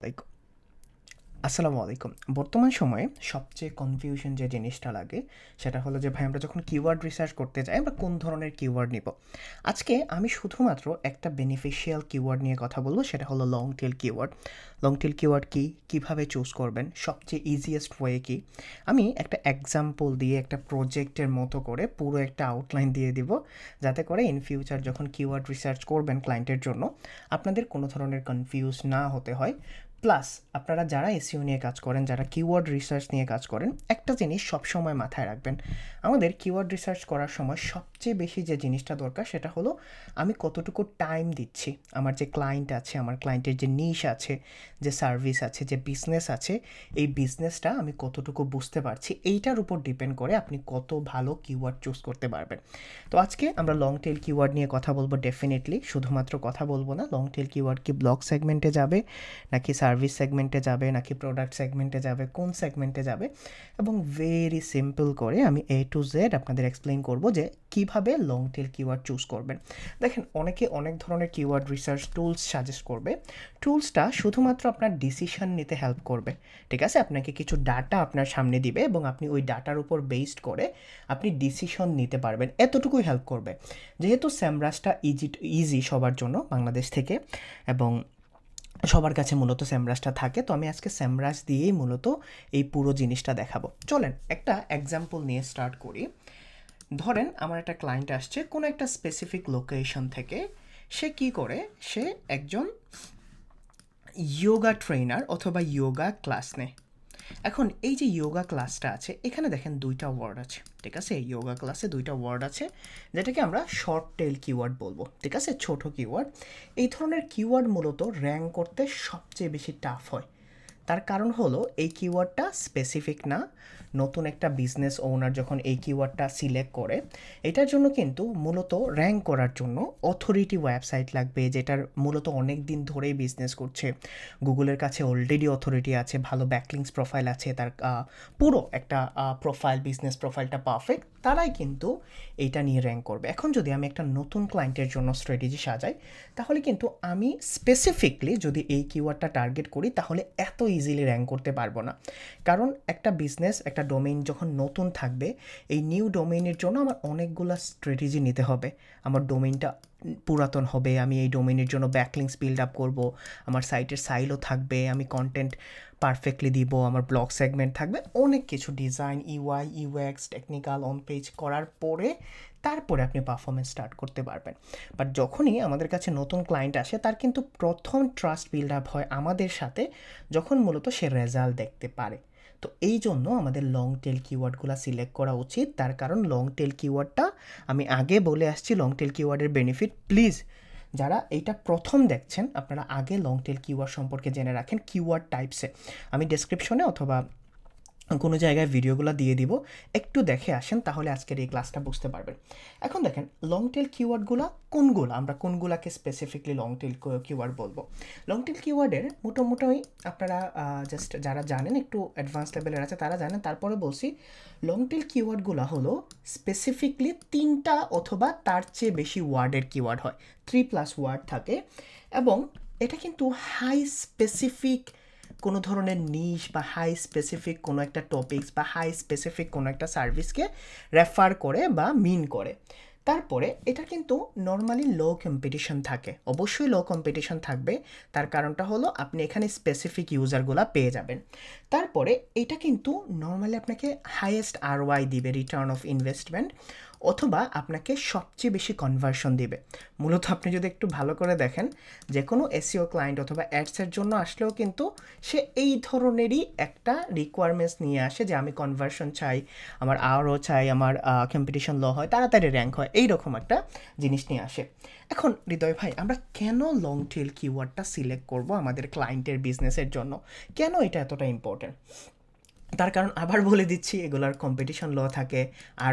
Like আসসালামু আলাইকুম। বর্তমান সময়ে সবচেয়ে কনফিউশন যে জিনিসটা লাগে সেটা হলো যে ভাই আমরা যখন কিওয়ার্ড রিসার্চ করতে যাই আমরা কোন ধরনের কিওয়ার্ড নিব। আজকে আমি শুধুমাত্র একটা বেনিফিশিয়াল কিওয়ার্ড নিয়ে কথা বলবো, সেটা হলো long tail keyword. Long tail keyword কী, কীভাবে চুজ করবেন, সবচেয়ে ইজিয়েস্ট ওয়ে কী। আমি একটা এক্সাম্পল দিয়ে একটা প্রজেক্টের মতো করে পুরো একটা আউটলাইন দিয়ে দিব, যাতে করে ইন ফিউচার যখন কিওয়ার্ড রিসার্চ করবেন ক্লায়েন্টের জন্য আপনাদের কোনো ধরনের কনফিউজ না হতে হয়। প্লাস আপনারা যারা এসইও নিয়ে কাজ করেন, যারা কিওয়ার্ড রিসার্চ নিয়ে কাজ করেন, একটা জিনিস সবসময় মাথায় রাখবেন। আমাদের কিওয়ার্ড রিসার্চ করার সময় সবচেয়ে বেশি যে জিনিসটা দরকার সেটা হলো আমি কতটুকু টাইম দিচ্ছি। আমার যে ক্লায়েন্ট আছে, আমার ক্লায়েন্টের যে নিশ আছে, যে সার্ভিস আছে, যে বিজনেস আছে, এই বিজনেসটা আমি কতটুকু বুঝতে পারছি, এইটার উপর ডিপেন্ড করে আপনি কত ভালো কিওয়ার্ড চুজ করতে পারবেন। তো আজকে আমরা লং টেল কিওয়ার্ড নিয়ে কথা বলবো। ডেফিনেটলি শুধুমাত্র কথা বলবো না, লং টেল কিওয়ার্ড কি ব্লগ সেগমেন্টে যাবে নাকি সার্ভিস সেগমেন্টে যাবে নাকি প্রোডাক্ট সেগমেন্টে যাবে, কোন সেগমেন্টে যাবে, এবং ভেরি সিম্পল করে আমি এ টু জেড আপনাদের এক্সপ্লেন করব যে কিভাবে লং টেল কিওয়ার্ড চুজ করবেন। দেখেন, অনেকে অনেক ধরনের কিওয়ার্ড রিসার্চ টুলস সাজেস্ট করবে। টুলসটা শুধুমাত্র আপনার ডিসিশন নিতে হেল্প করবে, ঠিক আছে? আপনাকে কিছু ডাটা আপনার সামনে দিবে এবং আপনি ওই ডাটার উপর বেসড করে আপনি ডিসিশন নিতে পারবেন, এতটুকুই হেল্প করবে। যেহেতু সেমরাসটা ইজি সবার জন্য বাংলাদেশ থেকে, এবং সবার কাছে মূলত সেমরাসটা থাকে, তো আমি আজকে সেমরাস দিয়েই মূলত এই পুরো জিনিসটা দেখাবো। চলেন একটা এক্সাম্পল নিয়ে স্টার্ট করি। ধরেন আমার একটা ক্লায়েন্ট আসছে কোনো একটা স্পেসিফিক লোকেশন থেকে। সে কি করে, সে একজন ইয়োগা ট্রেনার অথবা ইয়োগা ক্লাস নেয়। এখন এই যে ইয়োগা ক্লাসটা আছে, এখানে দেখেন দুইটা ওয়ার্ড আছে, ঠিক আছে? ইয়োগা ক্লাসে দুইটা ওয়ার্ড আছে, যেটাকে আমরা শর্ট টেল কিওয়ার্ড বলবো, ঠিক আছে? ছোট কিওয়ার্ড। এই ধরনের কিওয়ার্ড মূলত র্যাঙ্ক করতে সবচেয়ে বেশি টাফ হয়। তার কারণ হলো এই কিওয়ার্ডটা স্পেসিফিক না। নতুন একটা বিজনেস ওনার যখন এই কিওয়ার্ডটা সিলেক্ট করে, এটার জন্য কিন্তু মূলত র্যাঙ্ক করার জন্য অথরিটি ওয়েবসাইট লাগবে, যেটার মূলত অনেক দিন ধরেই বিজনেস করছে, গুগলের কাছে অলরেডি অথরিটি আছে, ভালো ব্যাকলিংস প্রোফাইল আছে, তার পুরো একটা প্রোফাইল, বিজনেস প্রোফাইলটা পারফেক্ট, তারাই কিন্তু এইটা নিয়ে র্যাঙ্ক করবে। এখন যদি আমি একটা নতুন ক্লায়েন্টের জন্য স্ট্র্যাটেজি সাজাই, তাহলে কিন্তু আমি স্পেসিফিকলি যদি এই কিওয়ার্ডটা টার্গেট করি, তাহলে এত ইজিলি র্যাঙ্ক করতে পারবো না। কারণ একটা বিজনেস, একটা ডোমেইন যখন নতুন থাকবে, এই নিউ ডোমেইনের জন্য আমার অনেকগুলো স্ট্র্যাটেজি নিতে হবে। আমার ডোমেইনটা পুরাতন হবে, আমি এই ডোমেইনের জন্য ব্যাকলিংস বিল্ড আপ করবো, আমার সাইটের সাইলও থাকবে, আমি কন্টেন্ট পারফেক্টলি দিব, আমার ব্লগ সেগমেন্ট থাকবে, অনেক কিছু design, UI, UX, technical, on page করার পরে তারপরে আপনি পারফরমেন্স স্টার্ট করতে পারবেন। বাট যখনই আমাদের কাছে নতুন ক্লায়েন্ট আসে, তার কিন্তু প্রথম ট্রাস্ট বিল্ড আপ হয় আমাদের সাথে যখন মূলত সে রেজাল্ট দেখতে পারে। তো এই জন্য আমাদের লং টেল কিওয়ার্ডগুলো সিলেক্ট করা উচিত। তার কারণ লং টেল কিওয়ার্ডটা আমি আগে বলে আসছি, লং টেল কিওয়ার্ডের বেনিফিট। প্লিজ যারা এইটা প্রথম দেখছেন, আপনারা আগে লং টেল কিওয়ার্ড সম্পর্কে জেনে রাখেন। কিওয়ার্ড টাইপসে আমি ডেসক্রিপশনে অথবা কোনো জায়গায় ভিডিওগুলো দিয়ে দিব, একটু দেখে আসেন, তাহলে আজকের এই ক্লাসটা বুঝতে পারবেন। এখন দেখেন লং টেল কিওয়ার্ডগুলো কোনগুলো, আমরা কোনগুলাকে স্পেসিফিকলি লং টেল কিওয়ার্ড বলবো। লং টেল কিওয়ার্ডের মোটামুটি আপনারা জাস্ট যারা জানেন, একটু অ্যাডভান্স লেভেলের আছে তারা জানেন, তারপরে বলছি লং টেল কিওয়ার্ডগুলো হলো স্পেসিফিকলি 3টা অথবা তার চেয়ে বেশি ওয়ার্ডের কিওয়ার্ড হয়, 3+ ওয়ার্ড থাকে, এবং এটা কিন্তু হাই স্পেসিফিক কোনো ধরনের নিশ বা হাই স্পেসিফিক কোনো একটা টপিকস বা হাই স্পেসিফিক কোনো একটা সার্ভিসকে রেফার করে বা মিন করে। তারপরে এটা কিন্তু নর্মালি লো কম্পিটিশন থাকে, অবশ্যই লো কম্পিটিশন থাকবে। তার কারণটা হলো আপনি এখানে স্পেসিফিক ইউজারগুলো পেয়ে যাবেন। তারপরে এটা কিন্তু নর্মালি আপনাকে হাইয়েস্ট আরওআই দিবে, রিটার্ন অফ ইনভেস্টমেন্ট, অথবা আপনাকে সবচেয়ে বেশি কনভার্সন দিবে। মূলত আপনি যদি একটু ভালো করে দেখেন, যে কোনো এসইও ক্লায়েন্ট অথবা অ্যাডসের জন্য আসলেও কিন্তু সে এই ধরনেরই একটা রিকোয়ারমেন্টস নিয়ে আসে, যে আমি কনভার্সন চাই, আমার আরও চাই, আমার কম্পিটিশন লো হয়, তাড়াতাড়ি র্যাঙ্ক হয়, এইরকম একটা জিনিস নিয়ে আসে। এখন হৃদয় ভাই, আমরা কেন লং টেল কিওয়ার্ডটা সিলেক্ট করব আমাদের ক্লায়েন্টের বিজনেসের জন্য? কেন এটা এতটা ইম্পর্টেন্ট? তার কারণ আবার বলে দিচ্ছি, এগুলার কম্পিটিশন লো থাকে,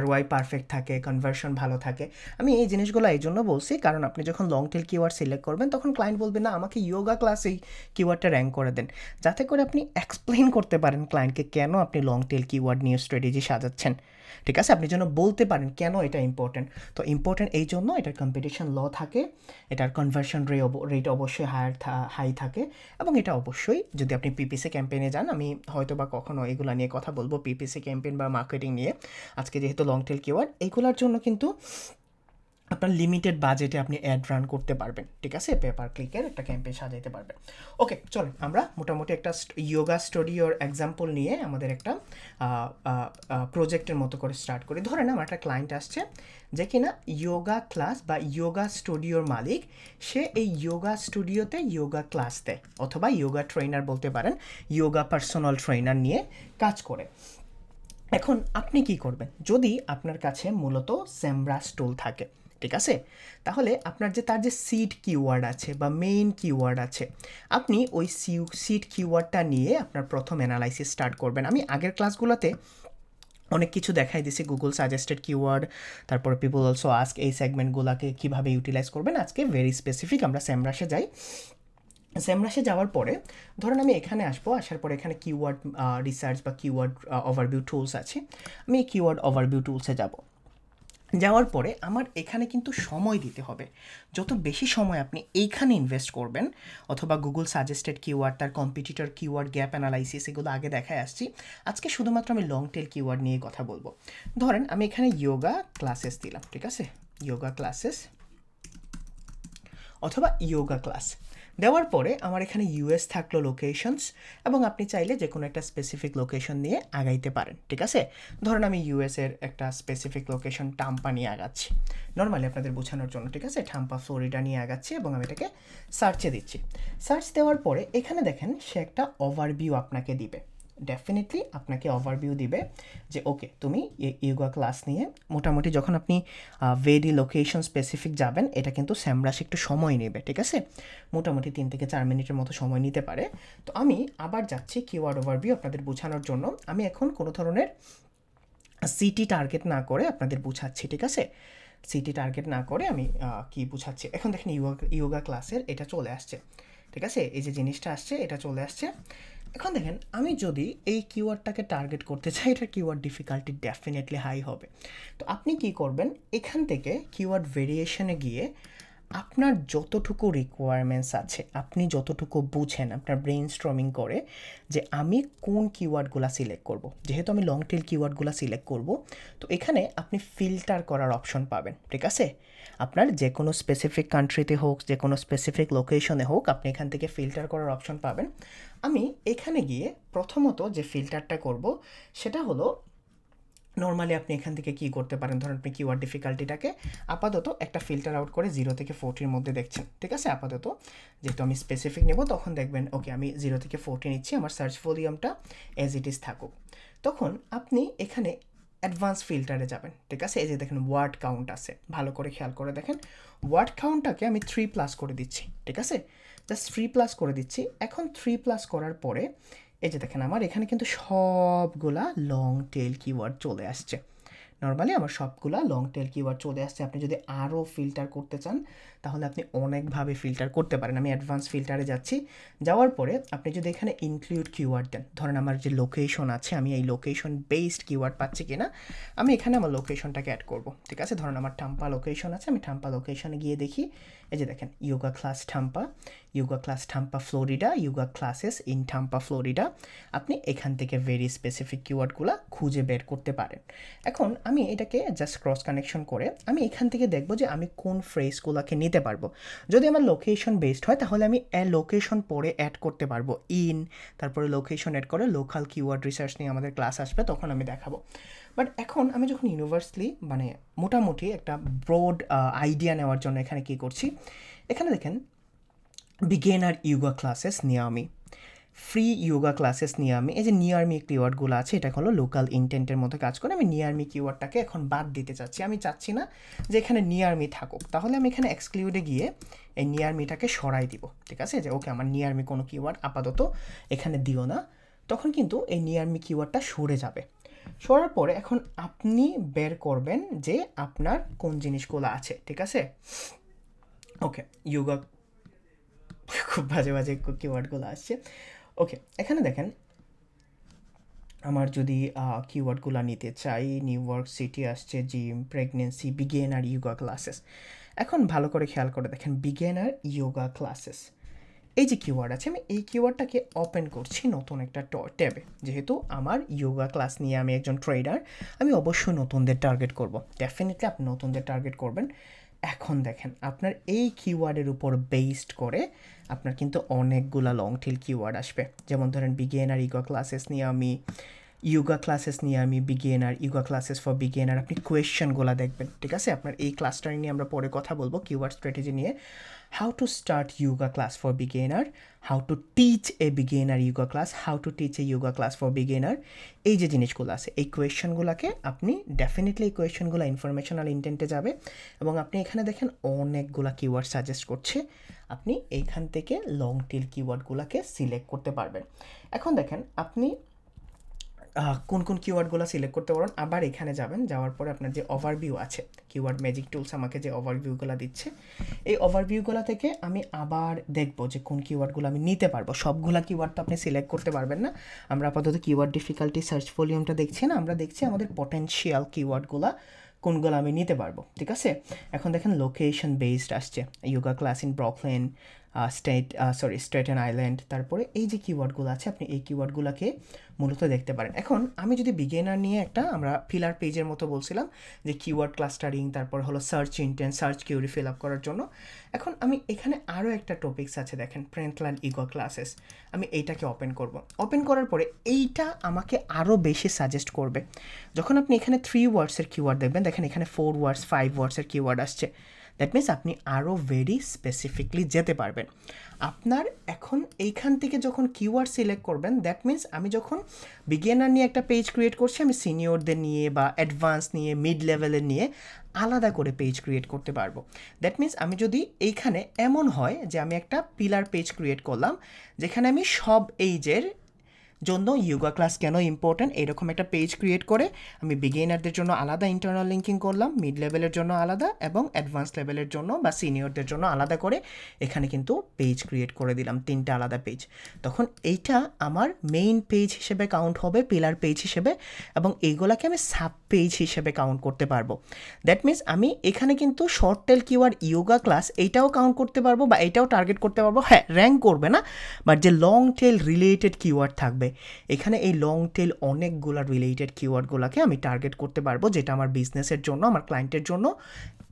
ROI পারফেক্ট থাকে, কনভার্সন ভালো থাকে। আমি এই জিনিসগুলো এই জন্য বলছি কারণ আপনি যখন লং টেল কিওয়ার্ড সিলেক্ট করবেন তখন ক্লায়েন্ট বলবে না আমাকে ইয়োগা ক্লাসেই কিওয়ার্ডটা র্যাঙ্ক করে দেন, যাতে করে আপনি এক্সপ্লেন করতে পারেন ক্লায়েন্টকে কেন আপনি লং টেল কিওয়ার্ড নিয়ে স্ট্র্যাটেজি সাজাচ্ছেন। ঠিক আছে, আপনি যেন বলতে পারেন কেন এটা ইম্পর্টেন্ট। তো ইম্পর্টেন্ট এই জন্য এটার কম্পিটিশন লো থাকে, এটার কনভার্সন রেট অবশ্যই হাই থাকে, এবং এটা অবশ্যই যদি আপনি PPC ক্যাম্পেইনে যান, আমি হয়তো বা কখনো এগুলো নিয়ে কথা বলবো PPC ক্যাম্পেইন বা মার্কেটিং নিয়ে। আজকে যেহেতু লং টেল কিওয়ার্ড, এইগুলোর জন্য কিন্তু আপনার লিমিটেড বাজেটে আপনি অ্যাড রান করতে পারবেন। ঠিক আছে, পেপার ক্লিকের একটা ক্যাম্পেইন সাজাইতে পারবেন। ওকে, চলেন আমরা মোটামুটি একটা ইয়োগা স্টুডিওর এক্সাম্পল নিয়ে আমাদের একটা প্রজেক্টের মতো করে স্টার্ট করি। ধরেন আমার একটা ক্লায়েন্ট আসছে যে কিনা ইয়োগা ক্লাস বা ইয়োগা স্টুডিওর মালিক, সে এই ইয়োগা স্টুডিওতে ইয়োগা ক্লাস দেয়, অথবা ইয়োগা ট্রেনার বলতে পারেন, ইয়োগা পার্সোনাল ট্রেনার নিয়ে কাজ করে। এখন আপনি কি করবেন, যদি আপনার কাছে মূলত সেমরাস টুল থাকে, ঠিক আছে, তাহলে আপনার যে তার যে সিড কিওয়ার্ড আছে বা মেইন কিওয়ার্ড আছে, আপনি ওই সিড কিওয়ার্ডটা নিয়ে আপনার প্রথম অ্যানালাইসিস স্টার্ট করবেন। আমি আগের ক্লাসগুলোতে অনেক কিছু দেখাই দিছি, গুগল সাজেস্টেড কিওয়ার্ড, তারপরে পিপল অলসো আস্ক, এই সেগমেন্টগুলোকে কীভাবে ইউটিলাইজ করবেন। আজকে ভেরি স্পেসিফিক আমরা সেমরাসে যাই। সেমরাসে যাওয়ার পরে ধরেন আমি এখানে আসবো, আসার পরে এখানে কিওয়ার্ড রিসার্চ বা কিওয়ার্ড ওভারভিউ টুলস আছে, আমি এই কিওয়ার্ড ওভারভিউ টুলসে যাব। যাওয়ার পরে আমার এখানে কিন্তু সময় দিতে হবে। যত বেশি সময় আপনি এইখানে ইনভেস্ট করবেন, অথবা গুগল সাজেস্টেড কিওয়ার্ড, তার কম্পিটিটর কিওয়ার্ড, গ্যাপ অ্যানালাইসিস, এগুলো আগে দেখায় আসছি। আজকে শুধুমাত্র আমি লং টেল কিওয়ার্ড নিয়ে কথা বলবো। ধরেন আমি এখানে ইয়োগা ক্লাসেস দিলাম, ঠিক আছে, ইয়োগা ক্লাসেস অথবা ইয়োগা ক্লাস দেওয়ার পরে আমার এখানে US থাকলো লোকেশনস, এবং আপনি চাইলে যে কোনো একটা স্পেসিফিক লোকেশন নিয়ে আগাইতে পারেন। ঠিক আছে, ধরুন আমি US-এর একটা স্পেসিফিক লোকেশন টাম্পা নিয়ে আগাচ্ছি, নর্মালি আপনাদের বোঝানোর জন্য। ঠিক আছে, টাম্পা ফ্লোরিডা নিয়ে আগাচ্ছি এবং আমি এটাকে সার্চে দিচ্ছি। সার্চ দেওয়ার পরে এখানে দেখেন সে একটা ওভারভিউ আপনাকে দিবে, ডেফিনেটলি আপনাকে ওভারভিউ দিবে যে ওকে তুমি ইয়োগা ক্লাস নিয়ে মোটামুটি যখন আপনি ভেরি লোকেশন স্পেসিফিক যাবেন, এটা কিন্তু সেমরাস একটু সময় নেবে। ঠিক আছে, মোটামুটি 3 থেকে 4 মিনিটের মতো সময় নিতে পারে। তো আমি আবার যাচ্ছি কিওয়ার্ড ওভারভিউ আপনাদের বোঝানোর জন্য। আমি এখন কোনো ধরনের সিটি টার্গেট না করে আপনাদের বুঝাচ্ছি। ঠিক আছে, সিটি টার্গেট না করে আমি কি বুঝাচ্ছি, এখন দেখেন ইয়োগা ক্লাসের এটা চলে আসছে। ঠিক আছে, এই যে জিনিসটা আসছে এটা চলে আসছে। এখন দেখেন আমি যদি এই কিওয়ার্ডটাকে টার্গেট করতে চাই, এটার কিওয়ার্ড ডিফিকাল্টি ডেফিনেটলি হাই হবে। তো আপনি কি করবেন, এখান থেকে কিওয়ার্ড ভেরিয়েশনে গিয়ে আপনার যতটুকু রিকোয়ারমেন্টস আছে, আপনি যতটুকু বুঝেন, আপনার ব্রেইন স্ট্রমিং করে যে আমি কোন কিওয়ার্ডগুলো সিলেক্ট করব। যেহেতু আমি লং টেল কিওয়ার্ডগুলো সিলেক্ট করব, তো এখানে আপনি ফিল্টার করার অপশন পাবেন। ঠিক আছে, আপনার যে কোনো স্পেসিফিক কান্ট্রিতে হোক, যে কোনো স্পেসিফিক লোকেশনে হোক, আপনি এখান থেকে ফিল্টার করার অপশন পাবেন। আমি এখানে গিয়ে প্রথমত যে ফিল্টারটা করব সেটা হলো, নর্মালি আপনি এখান থেকে কী করতে পারেন, ধরুন আপনি কিওয়ার্ড ডিফিকাল্টিটাকে আপাতত একটা ফিল্টার আউট করে 0 থেকে 40-র মধ্যে দেখছেন। ঠিক আছে, আপাতত যেহেতু আমি স্পেসিফিক নেব, তখন দেখবেন ওকে আমি 0 থেকে 40 নিচ্ছি, আমার সার্চ ভলিউমটা অ্যাজ ইট ইজ থাকুক। তখন আপনি এখানে অ্যাডভান্স ফিল্টারে যাবেন। ঠিক আছে, এই যে দেখেন ওয়ার্ড কাউন্ট আছে, ভালো করে খেয়াল করে দেখেন, ওয়ার্ড কাউন্টটাকে আমি 3+ করে দিচ্ছি। ঠিক আছে, জাস্ট 3+ করে দিচ্ছি। এখন 3+ করার পরে এই যে দেখেন আমার এখানে কিন্তু সবগুলা লং টেল কিওয়ার্ড চলে আসছে। নর্মালি আমার সবগুলা লং টেল কিওয়ার্ড চলে আসছে। আপনি যদি আরও ফিল্টার করতে চান তাহলে আপনি অনেকভাবে ফিল্টার করতে পারেন। আমি অ্যাডভান্স ফিল্টারে যাচ্ছি। যাওয়ার পরে আপনি যদি এখানে ইনক্লুড কিওয়ার্ড দেন, ধরেন আমার যে লোকেশন আছে, আমি এই লোকেশন বেসড কিওয়ার্ড পাচ্ছি কিনা, আমি এখানে আমার লোকেশনটাকে অ্যাড করব। ঠিক আছে, ধরেন আমার টাম্পা লোকেশন আছে, আমি টাম্পা লোকেশনে গিয়ে দেখি, এই যে দেখেন yoga class Tampa Florida, yoga classes in Tampa Florida. আপনি এখান থেকে ভেরি স্পেসিফিক কিওয়ার্ডগুলো খুঁজে বের করতে পারেন। এখন আমি এটাকে জাস্ট ক্রস কানেকশন করে আমি এখান থেকে দেখব যে আমি কোন ফ্রেজগুলোকে নিতে পারবো। যদি আমার লোকেশন বেসড হয় তাহলে আমি লোকেশন পরে অ্যাড করতে পারবো, তারপরে লোকেশন অ্যাড করে লোকাল কিওয়ার্ড রিসার্চ নিয়ে আমাদের ক্লাস আসবে, তখন আমি দেখাবো। বাট এখন আমি যখন ইউনিভার্সালি মানে মোটামুটি একটা ব্রড আইডিয়া নেওয়ার জন্য এখানে কি করছি, এখানে দেখেন বিগিনার ইয়োগা ক্লাসেস নিয়ে আমি ফ্রি ইয়োগা ক্লাসেস নিয়ে আমি এই যে নিয়ার মি কিওয়ার্ডগুলো আছে, এটা হলো লোকাল ইন্টেন্টের মতো কাজ করে। আমি নিয়ার মি কিওয়ার্ডটাকে এখন বাদ দিতে চাচ্ছি। আমি চাচ্ছি না যে এখানে নিয়ার মি থাকুক, তাহলে আমি এখানে এক্সক্লুডে গিয়ে এই নিয়ার মিটাকে সরাই দিব। ঠিক আছে, যে ওকে আমার নিয়ার মি কোনো কিওয়ার্ড আপাতত এখানে দিও না, তখন কিন্তু এই নিয়ার মি কিওয়ার্ডটা সরে যাবে। সরার পরে এখন আপনি বের করবেন যে আপনার কোন জিনিসগুলো আছে, ঠিক আছে? ওকে, ইয়োগা, খুব বাজে বাজে কিওয়ার্ডগুলো আসছে। ওকে, এখানে দেখেন আমার যদি কিওয়ার্ডগুলো নিতে চাই, নিউ ইয়র্ক সিটি আসছে, gym, pregnancy, beginner yoga classes. এখন ভালো করে খেয়াল করে দেখেন বিগিনার ইয়োগা ক্লাসেস, এই যে কিওয়ার্ড আছে, আমি এই কিওয়ার্ডটাকে ওপেন করছি নতুন একটা ট্যাবে। যেহেতু আমার ইয়োগা ক্লাস নিয়ে আমি একজন ট্রেডার, আমি অবশ্যই নতুনদের টার্গেট করব। ডেফিনেটলি আপনি নতুনদের টার্গেট করবেন। এখন দেখেন আপনার এই কিওয়ার্ডের উপর বেসড করে আপনার কিন্তু অনেকগুলা লং টেল কিওয়ার্ড আসবে। যেমন ধরেন বিগিনার ইয়োগা ক্লাসেস নিয়ে আমি beginner yoga classes for beginner, আপনি কোয়েশ্চেনগুলো দেখবেন, ঠিক আছে? আপনার এই ক্লাসটা নিয়ে আমরা পরে কথা বলবো, কিওয়ার্ড স্ট্র্যাটেজি নিয়ে। How to start yoga class for beginner, how to teach A beginner yoga class, how to teach A yoga class for beginner, এই যে জিনিসগুলো আছে, এই কোয়েশ্চেনগুলোকে আপনি ডেফিনেটলি এই কোয়েশ্চেনগুলো ইনফরমেশনাল ইন্টেন্টে যাবে। এবং আপনি এখানে দেখেন অনেকগুলা কিওয়ার্ড সাজেস্ট করছে, আপনি এইখান থেকে লং টেল কিওয়ার্ডগুলোকে সিলেক্ট করতে পারবেন। এখন দেখেন আপনি কোন কোন কিওয়ার্ডগুলো সিলেক্ট করতে পারেন। আবার এখানে যাবেন, যাওয়ার পরে আপনার যে ওভারভিউ আছে, কিওয়ার্ড ম্যাজিক টুলস আমাকে যে ওভারভিউগুলো দিচ্ছে, এই ওভারভিউগুলো থেকে আমি আবার দেখব যে কোন কিওয়ার্ডগুলো আমি নিতে পারবো। সবগুলা কিওয়ার্ড তো আপনি সিলেক্ট করতে পারবেন না। আমরা আপাতত কিওয়ার্ড ডিফিকাল্টি সার্চ ভলিউমটা দেখছি না, আমরা দেখছি আমাদের পটেনশিয়াল কিওয়ার্ডগুলো কোনগুলো আমি নিতে পারবো, ঠিক আছে? এখন দেখেন লোকেশন বেসড আসছে, yoga class in Brooklyn, Staten island. তারপরে এই যে কিওয়ার্ডগুলো আছে, আপনি এই কিওয়ার্ডগুলোকে মূলত দেখতে পারেন। এখন আমি যদি বিগিনার নিয়ে একটা, আমরা ফিলার পেজের মতো বলছিলাম যে কিওয়ার্ড ক্লাস্টারিং, তারপর হলো search intent, search query fill up করার জন্য। এখন আমি এখানে আরও একটা টপিকস আছে দেখেন, প্রেন্টল্যান্ড ইগো ক্লাসেস, আমি এইটাকে ওপেন করব। ওপেন করার পরে এইটা আমাকে আরও বেশি সাজেস্ট করবে। যখন আপনি এখানে 3 ওয়ার্ডসের কিওয়ার্ড দেখবেন, দেখেন এখানে 4 ওয়ার্ডস 5 ওয়ার্ডসের কিওয়ার্ড আসছে। দ্যাট মিনস আপনি আরও ভেরি স্পেসিফিকলি যেতে পারবেন। আপনার এখন এইখান থেকে যখন কিওয়ার্ড সিলেক্ট করবেন, দ্যাট মিনস আমি যখন বিগিনার নিয়ে একটা পেজ ক্রিয়েট করছি, আমি সিনিয়রদের নিয়ে বা অ্যাডভান্স নিয়ে মিড লেভেলের নিয়ে আলাদা করে পেজ ক্রিয়েট করতে পারবো। দ্যাট মিনস আমি যদি এইখানে এমন হয় যে আমি একটা পিলার পেজ ক্রিয়েট করলাম, যেখানে আমি সব এইজের জন্য ইয়োগা ক্লাস কেন ইম্পর্ট্যান্ট এরকম একটা পেজ ক্রিয়েট করে আমি বিগিনারদের জন্য আলাদা ইন্টারনাল লিঙ্কিং করলাম, মিড লেভেলের জন্য আলাদা এবং অ্যাডভান্স লেভেলের জন্য বা সিনিয়রদের জন্য আলাদা করে এখানে কিন্তু পেজ ক্রিয়েট করে দিলাম, 3টা আলাদা পেজ। তখন এইটা আমার মেইন পেজ হিসেবে কাউন্ট হবে, পিলার পেজ হিসেবে, এবং এইগুলাকে আমি সাব পেজ হিসেবে কাউন্ট করতে পারবো। দ্যাট মিনস আমি এখানে কিন্তু short tail keyword yoga class এইটাও কাউন্ট করতে পারবো বা এইটাও টার্গেট করতে পারবো। হ্যাঁ, র্যাঙ্ক করবে না, বাট যে লং টেল রিলেটেড কিওয়ার্ড থাকবে, এখানে এই লং টেল অনেকগুলো রিলেটেড কিওয়ার্ডগুলোকে আমি টার্গেট করতে পারবো, যেটা আমার বিজনেসের জন্য, আমার ক্লায়েন্টের জন্য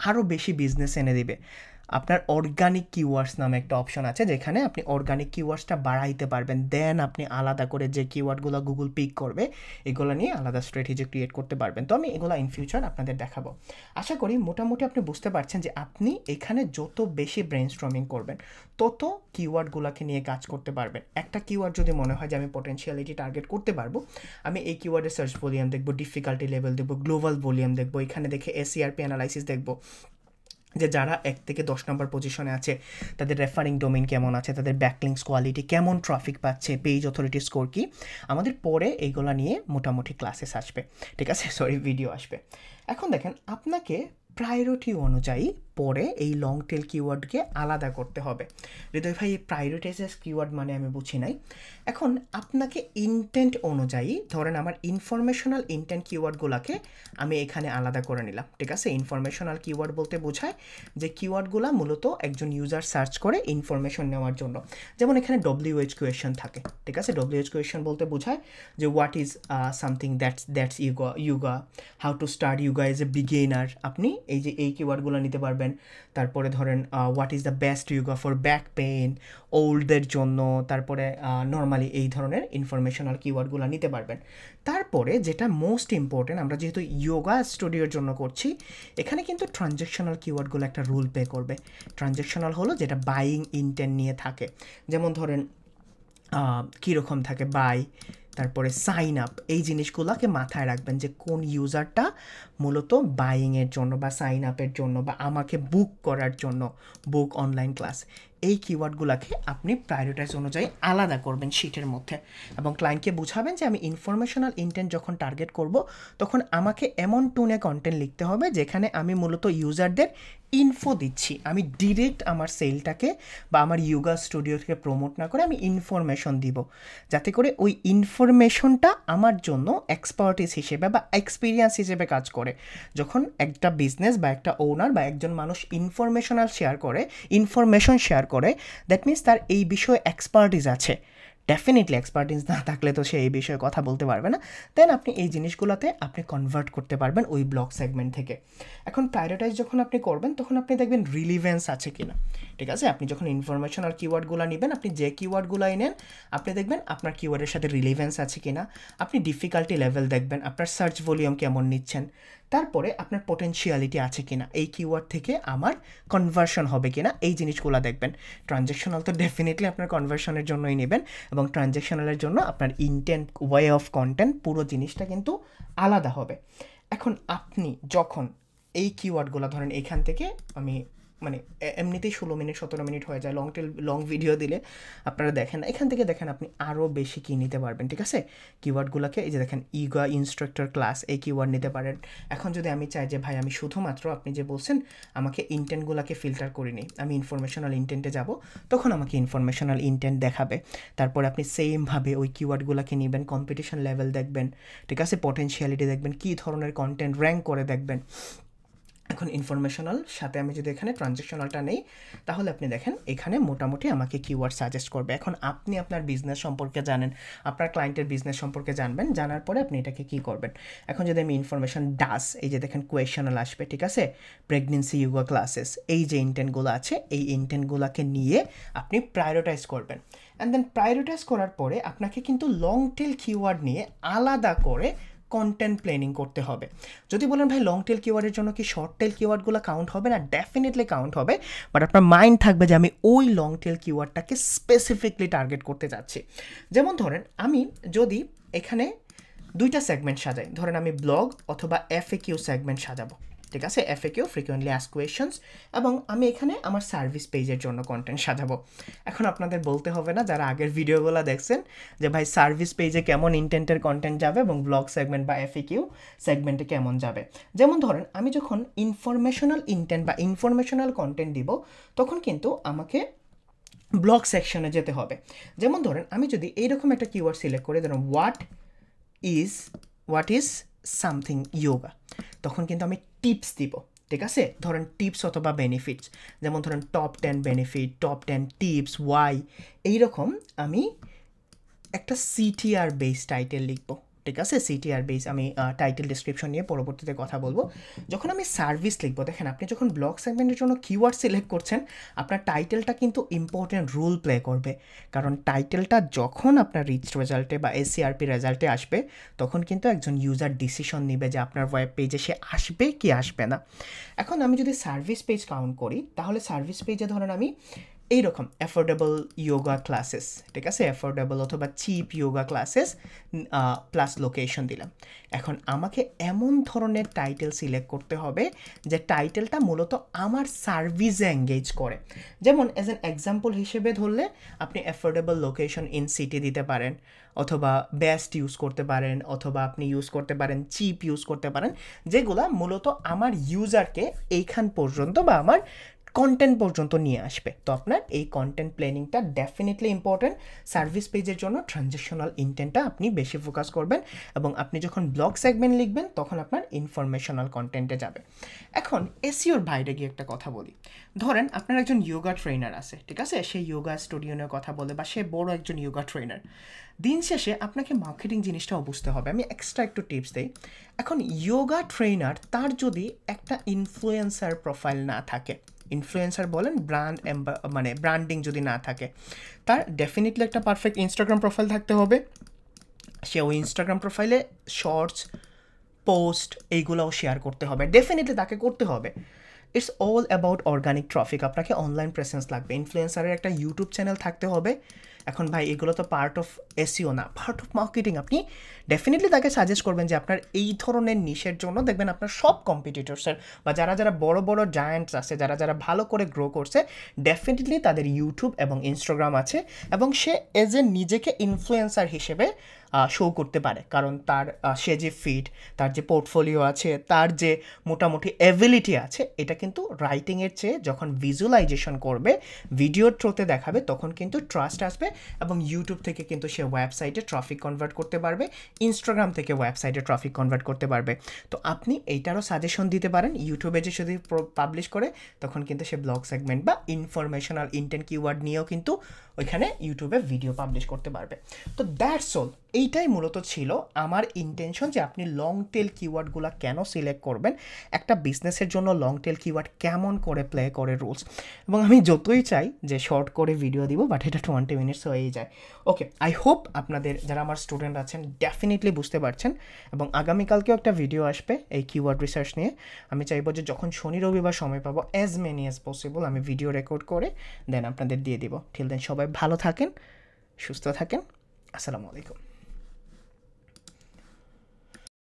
আরও বেশি বিজনেস এনে দিবে। আপনার অর্গানিক কিওয়ার্ডস নামে একটা অপশন আছে, যেখানে আপনি অর্গানিক কিওয়ার্ডসটা বাড়াইতে পারবেন। দেন আপনি আলাদা করে যে কিওয়ার্ডগুলো গুগল পিক করবে, এগুলো নিয়ে আলাদা স্ট্র্যাটেজি ক্রিয়েট করতে পারবেন। তো আমি এগুলো ইন ফিউচার আপনাদের দেখাবো। আশা করি মোটামুটি আপনি বুঝতে পারছেন যে আপনি এখানে যত বেশি ব্রেইনস্টর্মিং করবেন, তত কিওয়ার্ডগুলোকে নিয়ে কাজ করতে পারবেন। একটা কিওয়ার্ড যদি মনে হয় যে আমি পটেনশিয়ালিটি টার্গেট করতে পারবো, আমি এই কিওয়ার্ডের সার্চ ভলিউম দেখবো, ডিফিকাল্টি লেভেল দেখবো, গ্লোবাল ভলিউম দেখবো, এখানে দেখে এসইআরপি অ্যানালাইসিস দেখবো যে যারা 1 থেকে 10 নম্বর পজিশনে আছে তাদের রেফারিং ডোমেইন কেমন আছে, তাদের ব্যাকলিংস কোয়ালিটি কেমন, ট্রাফিক পাচ্ছে, পেজ অথরিটি স্কোর কি। আমাদের পরে এইগুলো নিয়ে মোটামুটি ক্লাসেস আসবে, ঠিক আছে, ভিডিও আসবে। এখন দেখেন আপনাকে প্রায়োরিটি অনুযায়ী পরে এই লং টেল কিওয়ার্ডকে আলাদা করতে হবে। হৃদয় ভাই, এই প্রায়োরিটাইজেস কিওয়ার্ড মানে আমি বুঝি নাই। এখন আপনাকে ইনটেন্ট অনুযায়ী, ধরেন আমার ইনফরমেশনাল ইনটেন্ট কিওয়ার্ডগুলোকে আমি এখানে আলাদা করে নিলাম, ঠিক আছে? ইনফরমেশনাল কিওয়ার্ড বলতে বোঝায় যে কিওয়ার্ডগুলো মূলত একজন ইউজার সার্চ করে ইনফরমেশন নেওয়ার জন্য। যেমন এখানে WH কোয়েশ্চেন থাকে, ঠিক আছে? WH কোয়েশ্চেন বলতে বোঝায় যে what is something that's yoga, how to start yoga as a beginner, আপনি এই যে এই কিওয়ার্ডগুলো নিতে পারবেন। তারপরে ধরেন what is the best yoga for back pain, ওল্ডদের জন্য, তারপরে নর্মালি এই ধরনের ইনফরমেশনাল কিওয়ার্ডগুলো নিতে পারবেন। তারপরে যেটা মোস্ট ইম্পর্টেন্ট, আমরা যেহেতু ইয়োগা স্টুডিওর জন্য করছি, এখানে কিন্তু ট্রানজ্যাকশনাল কিওয়ার্ডগুলো একটা রোল প্লে করবে। ট্রানজ্যাকশনাল হলো যেটা বাইং ইনটেন্ট নিয়ে থাকে। যেমন ধরেন কীরকম থাকে, বাই, তারপরে সাইন আপ, এই জিনিসগুলোকে মাথায় রাখবেন যে কোন ইউজারটা মূলত বাইংয়ের জন্য বা সাইন আপের জন্য বা আমাকে বুক করার জন্য, বুক অনলাইন ক্লাস, এই কিওয়ার্ডগুলোকে আপনি প্রায়োরিটাইজ অনুযায়ী আলাদা করবেন শিটের মধ্যে এবং ক্লায়েন্টকে বুঝাবেন যে আমি ইনফরমেশনাল ইন্টেন্ট যখন টার্গেট করব তখন আমাকে এমন টোনে কন্টেন্ট লিখতে হবে যেখানে আমি মূলত ইউজারদের ইনফো দিচ্ছি, আমি ডিরেক্ট আমার সেলটাকে বা আমার ইয়োগা স্টুডিওকে প্রমোট না করে আমি ইনফরমেশন দিব, যাতে করে ওই ইনফরমেশনটা আমার জন্য এক্সপার্টিস হিসেবে বা এক্সপিরিয়েন্স হিসেবে কাজ করে। যখন একটা বিজনেস বা একটা ওনার বা একজন মানুষ ইনফরমেশন শেয়ার করে, দ্যাট মিনস তার এই বিষয়ে এক্সপার্টিস আছে। ডেফিনেটলি এক্সপার্টিস না থাকলে তো সে এই বিষয়ে কথা বলতে পারবে না। দেন আপনি এই জিনিসগুলোতে আপনি কনভার্ট করতে পারবেন ওই ব্লগ সেগমেন্ট থেকে। এখন প্রায়োরিটাইজ যখন আপনি করবেন তখন আপনি দেখবেন রিলিভেন্স আছে কিনা, ঠিক আছে? আপনি যখন ইনফরমেশনাল কিওয়ার্ডগুলো নেবেন, আপনি যে কিওয়ার্ডগুলোই নেন আপনি দেখবেন আপনার কিওয়ার্ডের সাথে রিলিভেন্স আছে কিনা, আপনি ডিফিকাল্টি লেভেল দেখবেন, আপনার সার্চ ভলিউম কেমন নিচ্ছেন, তারপরে আপনার পোটেনশিয়ালিটি আছে কিনা, এই কিওয়ার্ড থেকে আমার কনভার্সন হবে কিনা, এই জিনিসগুলো দেখবেন। ট্রানজ্যাকশনাল তো ডেফিনেটলি আপনার কনভার্সনের জন্যই নেবেন এবং ট্রানজ্যাকশনালের জন্য আপনার ইন্টেন্ট, ওয়ে অফ কন্টেন্ট, পুরো জিনিসটা কিন্তু আলাদা হবে। এখন আপনি যখন এই কিওয়ার্ডগুলো ধরেন এখান থেকে আমি মানে এমনিতেই 16 মিনিট 17 মিনিট হয়ে যায় লং ভিডিও দিলে, আপনারা দেখেন এখান থেকে দেখেন আপনি আরও বেশি কি নিতে পারবেন, ঠিক আছে? কিওয়ার্ডগুলোকে এই যে দেখেন ইয়োগা ইনস্ট্রাক্টর ক্লাস, এই কিওয়ার্ড নিতে পারেন। এখন যদি আমি চাই যে ভাই আমি শুধুমাত্র আপনি যে বলছেন আমাকে ইন্টেন্টগুলোকে ফিল্টার করে নিই, আমি ইনফরমেশনাল ইন্টেন্টে যাব, তখন আমাকে ইনফরমেশনাল ইন্টেন্ট দেখাবে। তারপরে আপনি সেমভাবে ওই কিওয়ার্ডগুলোকে নেবেন, কম্পিটিশন লেভেল দেখবেন, ঠিক আছে? পটেনশিয়ালিটি দেখবেন, কী ধরনের কন্টেন্ট র্যাঙ্ক করে দেখবেন। এখন ইনফরমেশনাল সাথে আমি যদি এখানে ট্রানজ্যাকশনালটা নেই, তাহলে আপনি দেখেন এখানে মোটামুটি আমাকে কিওয়ার্ড সাজেস্ট করবে। এখন আপনি আপনার বিজনেস সম্পর্কে জানেন, আপনার ক্লায়েন্টের বিজনেস সম্পর্কে জানবেন, জানার পরে আপনি এটাকে কী করবেন। এখন যদি আমি ইনফরমেশন এই যে দেখেন কোয়েশনাল আসবে, ঠিক আছে? প্রেগনেন্সি ইয়োগা ক্লাসেস, এই যে ইন্টেন্টগুলো আছে এই ইন্টেন্টগুলোকে নিয়ে আপনি প্রায়োরিটাইজ করবেন। অ্যান্ড দেন প্রায়োরিটাইজ করার পরে আপনাকে কিন্তু লং টেল কিওয়ার্ড নিয়ে আলাদা করে কন্টেন্ট প্ল্যানিং করতে হবে। যদি বলেন ভাই লং টেল কিওয়ার্ডের জন্য কি শর্ট টেল কিওয়ার্ডগুলো কাউন্ট হবে না? ডেফিনেটলি কাউন্ট হবে, বাট আপনার মাইন্ড থাকবে যে আমি ওই লং টেল কিওয়ার্ডটাকে স্পেসিফিকলি টার্গেট করতে যাচ্ছি। যেমন ধরেন আমি যদি এখানে 2টা সেগমেন্ট সাজাই, ধরেন আমি ব্লগ অথবা FAQ সেগমেন্ট সাজাবো, ঠিক আছে? FAQ ফ্রিকোয়েন্টলি আস্কড কোয়েশ্চেন্স, এবং আমি এখানে আমার সার্ভিস পেজের জন্য কন্টেন্ট সাজাবো। এখন আপনাদের বলতে হবে না যারা আগের ভিডিওগুলো দেখছেন যে ভাই সার্ভিস পেজে কেমন ইন্টেন্টের কন্টেন্ট যাবে এবং ব্লগ সেগমেন্ট বা FAQ সেগমেন্টে কেমন যাবে। যেমন ধরেন আমি যখন ইনফরমেশনাল ইন্টেন্ট বা ইনফরমেশনাল কন্টেন্ট দিব তখন কিন্তু আমাকে ব্লগ সেকশনে যেতে হবে। যেমন ধরেন আমি যদি এইরকম একটা কিওয়ার্ড সিলেক্ট করি, ধরুন হোয়াট ইজ সামথিং ইয়োগা, তখন কিন্তু আমি টিপস দিব, ঠিক আছে? ধরেন টিপস অথবা বেনিফিটস, যেমন ধরেন top 10 benefit, top 10 tips, why, এইরকম আমি একটা CTR বেস টাইটেল লিখবো, ঠিক আছে? CTR বেস আমি টাইটেল ডিসক্রিপশন নিয়ে পরবর্তীতে কথা বলবো। যখন আমি সার্ভিস লিখবো, দেখেন আপনি যখন ব্লগ সেগমেন্টের জন্য কিওয়ার্ড সিলেক্ট করছেন আপনার টাইটেলটা কিন্তু ইম্পর্টেন্ট রোল প্লে করবে, কারণ টাইটেলটা যখন আপনার রিচ রেজাল্টে বা SCRP রেজাল্টে আসবে তখন কিন্তু একজন ইউজার ডিসিশন নেবে যে আপনার ওয়েব পেজে সে আসবে কি আসবে না। এখন আমি যদি সার্ভিস পেজ কাউন্ট করি তাহলে সার্ভিস পেজে ধরেন আমি এইরকম অ্যাফোর্ডেবল ইয়োগা ক্লাসেস, ঠিক আছে? অ্যাফোর্ডেবল অথবা cheap yoga classes plus location দিলাম। এখন আমাকে এমন ধরনের টাইটেল সিলেক্ট করতে হবে যে টাইটেলটা মূলত আমার সার্ভিসে এঙ্গেজ করে। যেমন অ্যাজ অ্যান এক্সাম্পল হিসেবে ধরলে আপনি অ্যাফোর্ডেবল লোকেশন ইন সিটি দিতে পারেন, অথবা বেস্ট ইউজ করতে পারেন, অথবা আপনি ইউজ করতে পারেন চিপ ইউজ করতে পারেন, যেগুলা মূলত আমার ইউজারকে এইখান পর্যন্ত বা আমার কন্টেন্ট পর্যন্ত নিয়ে আসবে। তো আপনার এই কন্টেন্ট প্ল্যানিংটা ডেফিনেটলি ইম্পর্টেন্ট। সার্ভিস পেজের জন্য ট্রানজ্যাকশনাল ইন্টেন্টটা আপনি বেশি ফোকাস করবেন এবং আপনি যখন ব্লগ সেগমেন্ট লিখবেন তখন আপনার ইনফরমেশনাল কন্টেন্টে যাবে। এখন এসইওর বাইরে গিয়ে একটা কথা বলি, ধরেন আপনার একজন ইয়োগা ট্রেনার আছে, ঠিক আছে? সে ইয়োগা স্টুডিও নিয়ে কথা বলে বা সে বড় একজন ইয়োগা ট্রেনার। দিন শেষে আপনাকে মার্কেটিং জিনিসটাও বুঝতে হবে। আমি এক্সট্রা একটু টিপস দিই। এখন ইয়োগা ট্রেনার তার যদি একটা ইনফ্লুয়েন্সার প্রোফাইল না থাকে, ইনফ্লুয়েন্সার বলেন মানে ব্র্যান্ডিং যদি না থাকে, তার ডেফিনেটলি একটা পারফেক্ট ইনস্টাগ্রাম প্রোফাইল থাকতে হবে। সে ওই ইনস্টাগ্রাম প্রোফাইলে শর্টস, পোস্ট এইগুলোও শেয়ার করতে হবে, ডেফিনেটলি তাকে করতে হবে। It's all about organic traffic. আপনাকে অনলাইন প্রেসেন্স লাগবে। ইনফ্লুয়েন্সারের একটা ইউটিউব চ্যানেল থাকতে হবে, এখন ভাই এগুলো তো পার্ট অফ এসইও না, পার্ট অফ মার্কেটিং। আপনি ডেফিনেটলি তাকে সাজেস্ট করবেন যে আপনার এই ধরনের নিশের জন্য দেখবেন আপনার সব কম্পিটিটরসের বা যারা যারা বড় বড় জায়ান্টস আছে, যারা যারা ভালো করে গ্রো করছে, ডেফিনেটলি তাদের ইউটিউব এবং ইনস্টাগ্রাম আছে এবং সে এজ এ নিজেকে ইনফ্লুয়েন্সার হিসেবে শো করতে পারে। কারণ তার সে যে ফিড, তার যে পোর্টফোলিও আছে, তার যে মোটামুটি এবিলিটি আছে, এটা কিন্তু রাইটিংয়ের চেয়ে যখন ভিজুয়ালাইজেশন করবে, ভিডিওর থ্রুতে দেখাবে, তখন কিন্তু ট্রাস্ট আসবে এবং ইউটিউব থেকে কিন্তু সে ওয়েবসাইটে ট্রাফিক কনভার্ট করতে পারবে, ইনস্টাগ্রাম থেকে ওয়েবসাইটে ট্রাফিক কনভার্ট করতে পারবে। তো আপনি এইটারও সাজেশন দিতে পারেন। ইউটিউবে যে শুধু পাবলিশ করে, তখন কিন্তু সে ব্লগ সেগমেন্ট বা ইনফরমেশনাল ইন্টেন্ট কিওয়ার্ড নিয়েও কিন্তু ওইখানে ইউটিউবে ভিডিও পাবলিশ করতে পারবে। তো দ্যাটস অল। এইটাই মূলত ছিল আমার ইন্টেনশন যে আপনি লং টেল কিওয়ার্ডগুলো কেন সিলেক্ট করবেন, একটা বিজনেসের জন্য লং টেল কিওয়ার্ড কেমন করে প্লে করে রুলস। এবং আমি যতই চাই যে শর্ট করে ভিডিও দিব, বাট এটা 20 মিনিটস হয়েই যায়। ওকে, আই হোপ আপনাদের যারা আমার স্টুডেন্ট আছেন ডেফিনেটলি বুঝতে পারছেন। এবং আগামীকালকেও একটা ভিডিও আসবে এই কিওয়ার্ড রিসার্চ নিয়ে। আমি চাইবো যে যখন শনি রবিবার সময় পাবো, অ্যাজ মেনি অ্যাজ পসিবল আমি ভিডিও রেকর্ড করে দেন আপনাদের দিয়ে দিব। টিল দেন সবাই ভালো থাকেন, সুস্থ থাকেন। আসসালামু আলাইকুম।